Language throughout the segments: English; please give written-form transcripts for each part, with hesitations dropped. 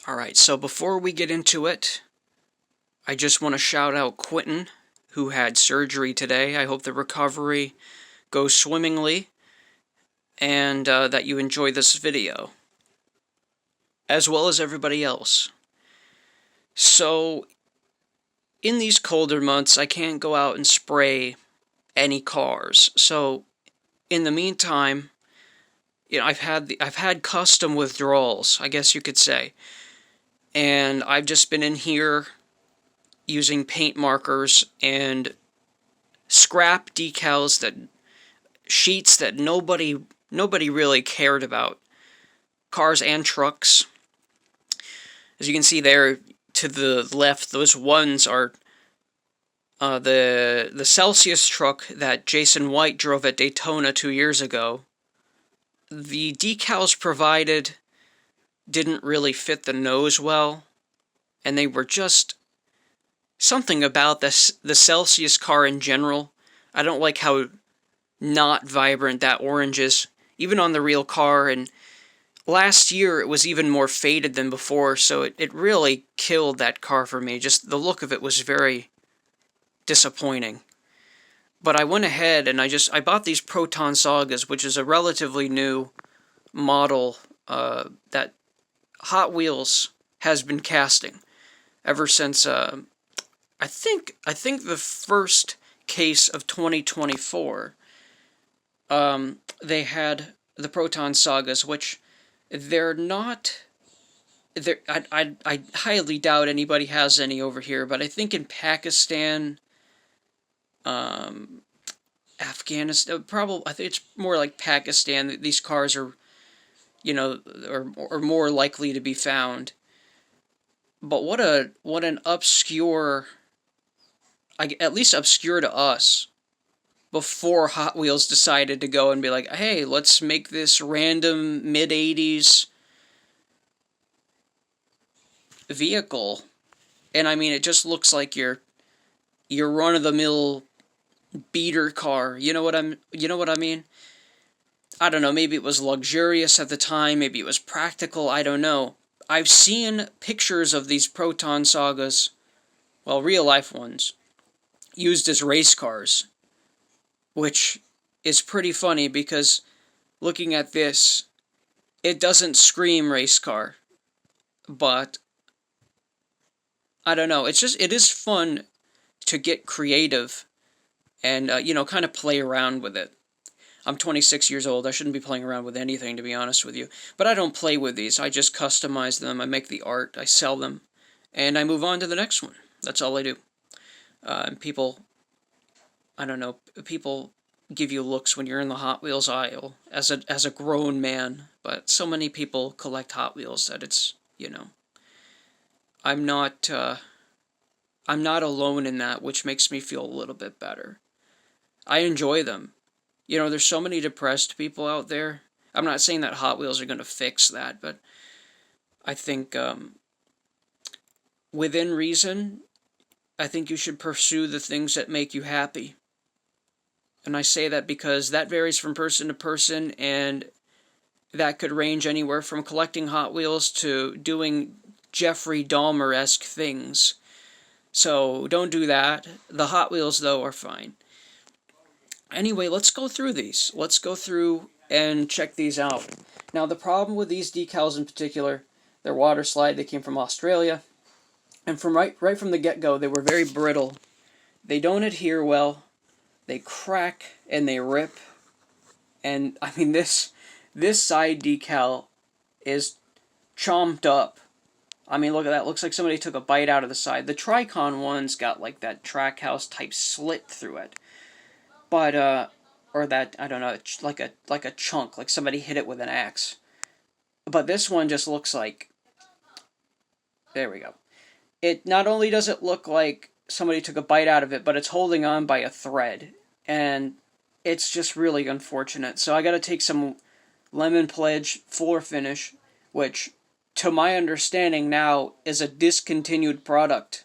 Alright, so before we get into it, I just want to shout out Quentin, who had surgery today. I hope the recovery goes swimmingly, and that you enjoy this video, as well as everybody else. So, in these colder months, I can't go out and spray any cars. So, in the meantime, I've had custom withdrawals, I guess you could say, and I've just been in here using paint markers and scrap decals, sheets that nobody really cared about, cars and trucks. As you can see there to the left, those ones are the Celsius truck that Jason White drove at Daytona 2 years ago. The decals provided didn't really fit the nose well, and they were just something about the Celsius car in general. I don't like how not vibrant that orange is, even on the real car, and last year it was even more faded than before, so it really killed that car for me. Just the look of it was very disappointing. But I went ahead and I bought these Proton Sagas, which is a relatively new model that Hot Wheels has been casting ever since I think the first case of 2024. They had the Proton Sagas, which they're not. I highly doubt anybody has any over here, but I think in Pakistan, Afghanistan, probably, I think it's more like Pakistan. These cars are, are more likely to be found. But what an obscure, at least obscure to us, before Hot Wheels decided to go and be like, hey, let's make this random mid-80s vehicle. And I mean, it just looks like your run-of-the-mill beater car. You know what I mean? I don't know, maybe it was luxurious at the time, maybe it was practical, I don't know. I've seen pictures of these Proton Sagas, well, real-life ones, used as race cars, which is pretty funny because looking at this, it doesn't scream race car, but I don't know, it is fun to get creative and, kind of play around with it. I'm 26 years old, I shouldn't be playing around with anything, to be honest with you, but I don't play with these, I just customize them, I make the art, I sell them, and I move on to the next one. That's all I do. And people, I don't know, people give you looks when you're in the Hot Wheels aisle as a grown man, but so many people collect Hot Wheels that it's, I'm not alone in that, which makes me feel a little bit better. I enjoy them. There's so many depressed people out there. I'm not saying that Hot Wheels are going to fix that, but I think within reason, I think you should pursue the things that make you happy. And I say that because that varies from person to person, and that could range anywhere from collecting Hot Wheels to doing Jeffrey Dahmer-esque things. So don't do that. The Hot Wheels, though, are fine. Anyway, let's go through these. Let's go through and check these out. Now, the problem with these decals in particular, they're water slide. They came from Australia. And from right from the get-go, they were very brittle. They don't adhere well. They crack and they rip. And, I mean, this side decal is chomped up. I mean, look at that. It looks like somebody took a bite out of the side. The Tricon one's got, like, that Trackhouse type slit through it. But, or that, I don't know, like a chunk, like somebody hit it with an axe. But this one just looks like, there we go. It not only does it look like somebody took a bite out of it, but it's holding on by a thread. And it's just really unfortunate. So I gotta take some Lemon Pledge floor finish, which, to my understanding now, is a discontinued product.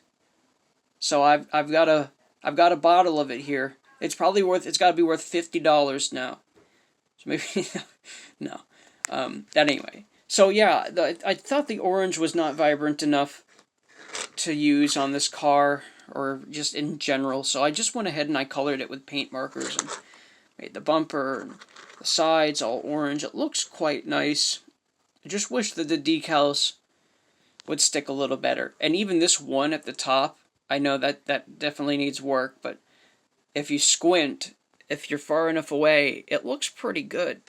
So I've got a bottle of it here. It's got to be worth $50 now. So maybe, no. Anyway, So yeah, I thought the orange was not vibrant enough to use on this car or just in general. So I just went ahead and I colored it with paint markers and made the bumper and the sides all orange. It looks quite nice. I just wish that the decals would stick a little better. And even this one at the top, I know that definitely needs work, but if you squint, if you're far enough away, it looks pretty good.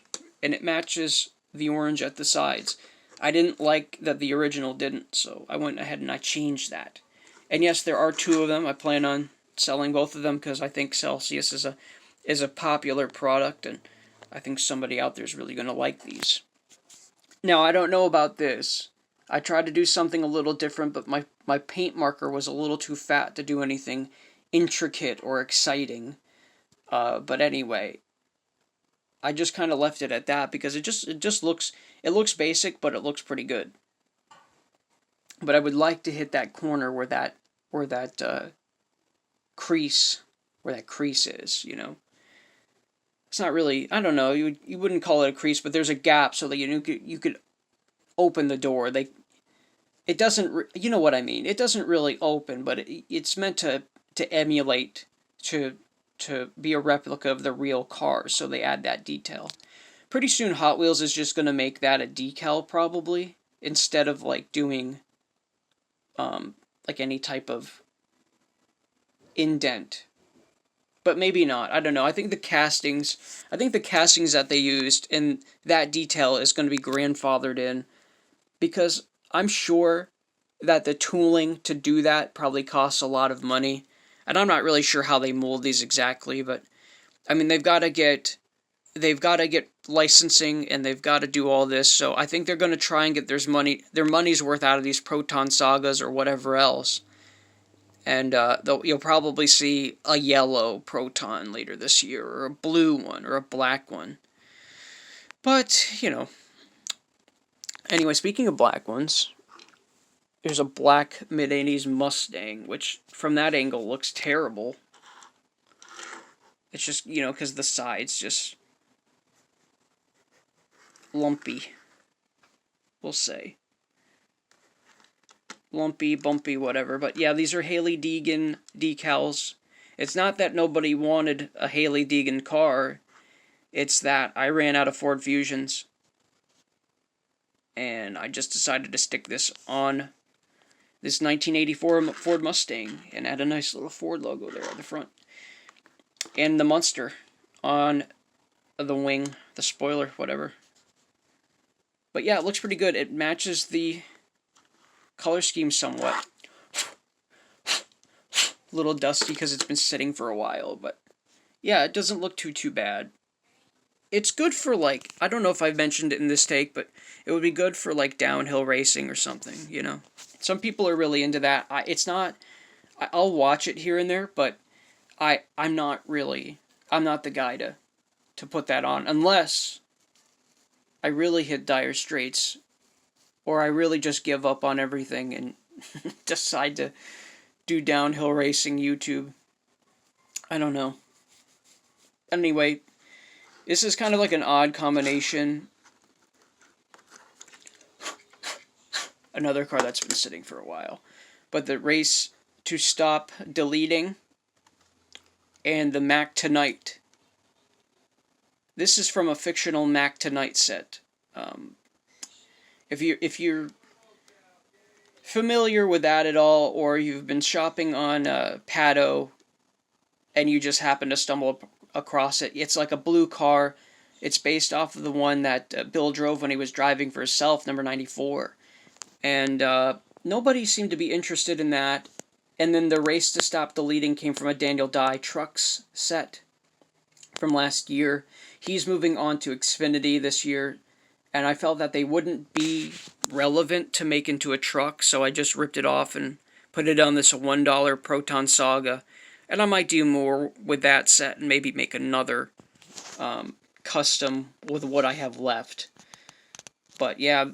And it matches the orange at the sides. I didn't like that the original didn't, so I went ahead and I changed that. And yes, there are two of them. I plan on selling both of them because I think Celsius is a popular product, and I think somebody out there is really going to like these. Now, I don't know about this. I tried to do something a little different, but my paint marker was a little too fat to do anything intricate or exciting. But anyway, I just kind of left it at that because it looks basic, but it looks pretty good. But I would like to hit that corner where that crease is. It's not really, I don't know, you wouldn't call it a crease, but there's a gap so that you could open the door. It doesn't, you know what I mean. It doesn't really open, but it's meant to emulate, to be a replica of the real car, so they add that detail. Pretty soon Hot Wheels is just going to make that a decal probably, instead of like doing like any type of indent. But maybe not. I don't know. I think the castings that they used in that detail is going to be grandfathered in, because I'm sure that the tooling to do that probably costs a lot of money. And I'm not really sure how they mold these exactly, but I mean they've got to get licensing, and they've got to do all this. So I think they're going to try and get their money's worth out of these Proton Sagas or whatever else. And you'll probably see a yellow Proton later this year, or a blue one, or a black one. But, anyway, speaking of black ones, there's a black mid-80s Mustang, which from that angle looks terrible. It's just, because the side's just lumpy, we'll say. Lumpy, bumpy, whatever. But yeah, these are Hailie Deegan decals. It's not that nobody wanted a Hailie Deegan car. It's that I ran out of Ford Fusions, and I just decided to stick this on this 1984 Ford Mustang and add a nice little Ford logo there at the front. And the Munster on the wing, the spoiler, whatever. But yeah, it looks pretty good. It matches the color scheme somewhat. A little dusty because it's been sitting for a while, but yeah, it doesn't look too bad. It's good for, like, I don't know if I've mentioned it in this take, but it would be good for like downhill racing or something, Some people are really into that. I'll watch it here and there, but I'm not the guy to put that on unless I really hit dire straits, or I really just give up on everything and decide to do downhill racing YouTube. I don't know. Anyway, this is kind of like an odd combination. Another car that's been sitting for a while. But the Race to Stop Deleting and the Mac Tonight. This is from a fictional Mac Tonight set. If you're familiar with that at all, or you've been shopping on Paddo and you just happen to stumble across it, it's like a blue car. It's based off of the one that Bill drove when he was driving for himself, number 94. And nobody seemed to be interested in that. And then the Race to Stop Deleting came from a Daniel Dye Trucks set from last year. He's moving on to Xfinity this year, and I felt that they wouldn't be relevant to make into a truck, so I just ripped it off and put it on this $1 Proton Saga. And I might do more with that set and maybe make another custom with what I have left. But yeah,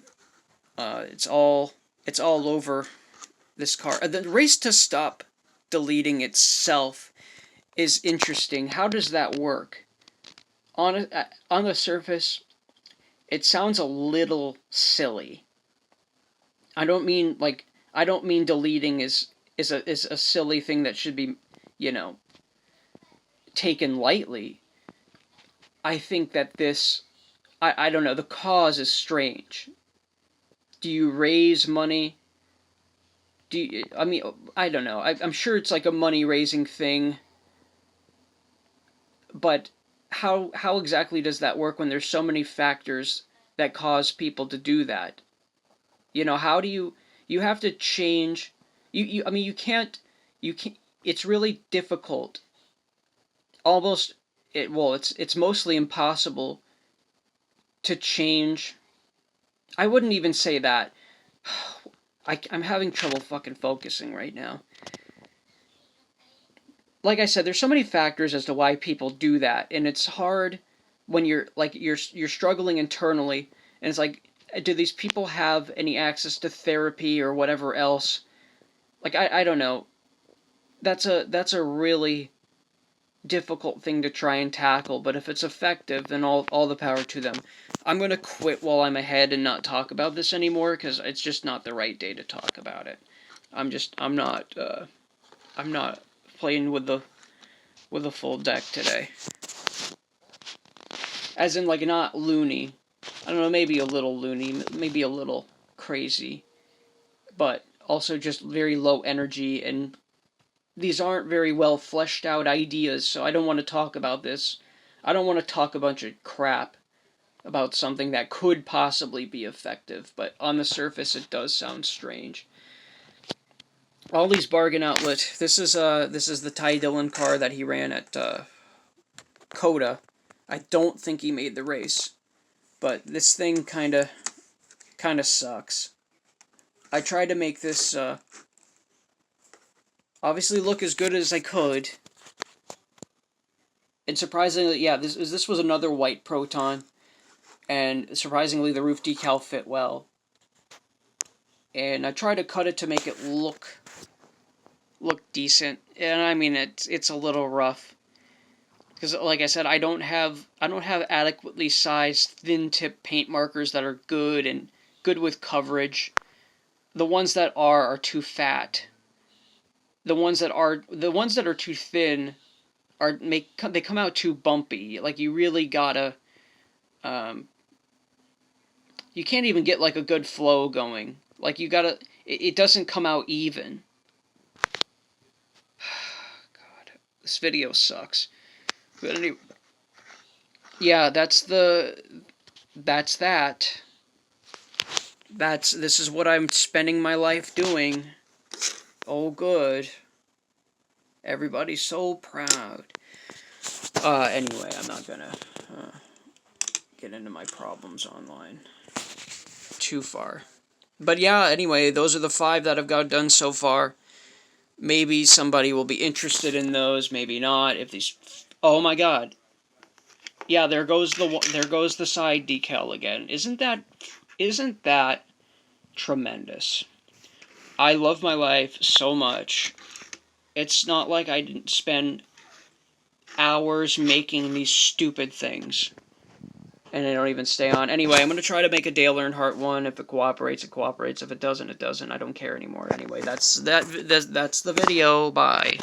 it's all over this car. The Race to Stop Deleting itself is interesting. How does that work? On the surface, it sounds a little silly. I don't mean like I don't mean deleting is a silly thing that should be, you know, taken lightly. I think that this I don't know, the cause is strange. Do you raise money? Do you, I mean, I don't know. I'm sure it's like a money raising thing, but how exactly does that work when there's so many factors that cause people to do that? You know, how do you have to change you I mean you can't it's really difficult. Almost it's mostly impossible to change. I wouldn't even say that. I'm having trouble fucking focusing right now. Like I said, there's so many factors as to why people do that, and it's hard when you're struggling internally, and it's like, do these people have any access to therapy or whatever else? Like I don't know. That's a really difficult thing to try and tackle, but if it's effective, then all the power to them. I'm gonna quit while I'm ahead and not talk about this anymore because it's just not the right day to talk about it. I'm not playing with the full deck today. As in, like, not loony. I don't know, maybe a little loony, maybe a little crazy, but also just very low energy, and these aren't very well fleshed out ideas, so I don't want to talk about this. I don't want to talk a bunch of crap about something that could possibly be effective, but on the surface it does sound strange. All these bargain outlet. This is the Ty Dillon car that he ran at Coda. I don't think he made the race, but this thing kind of sucks. I tried to make this obviously look as good as I could. And surprisingly, yeah, this was another white Proton, and surprisingly the roof decal fit well. And I tried to cut it to make it look decent, and I mean it's a little rough because, like I said, I don't have adequately sized thin tip paint markers that are good and good with coverage. The ones that are too fat. The ones that are too thin they come out too bumpy. Like, you really gotta you can't even get like a good flow going. Like, you gotta it doesn't come out even. God, this video sucks. But anyway, yeah, that's that. This is what I'm spending my life doing. Oh, good. Everybody's so proud. Anyway, I'm not gonna get into my problems online too far. But yeah, anyway, those are the 5 that I've got done so far. Maybe somebody will be interested in those, maybe not. If these, oh my god, yeah, there goes the side decal again. Isn't that tremendous? I love my life so much. It's not like I didn't spend hours making these stupid things, and they don't even stay on. Anyway, I'm gonna try to make a Dale Earnhardt one. If it cooperates, it cooperates. If it doesn't, it doesn't. I don't care anymore. Anyway, that's the video. Bye.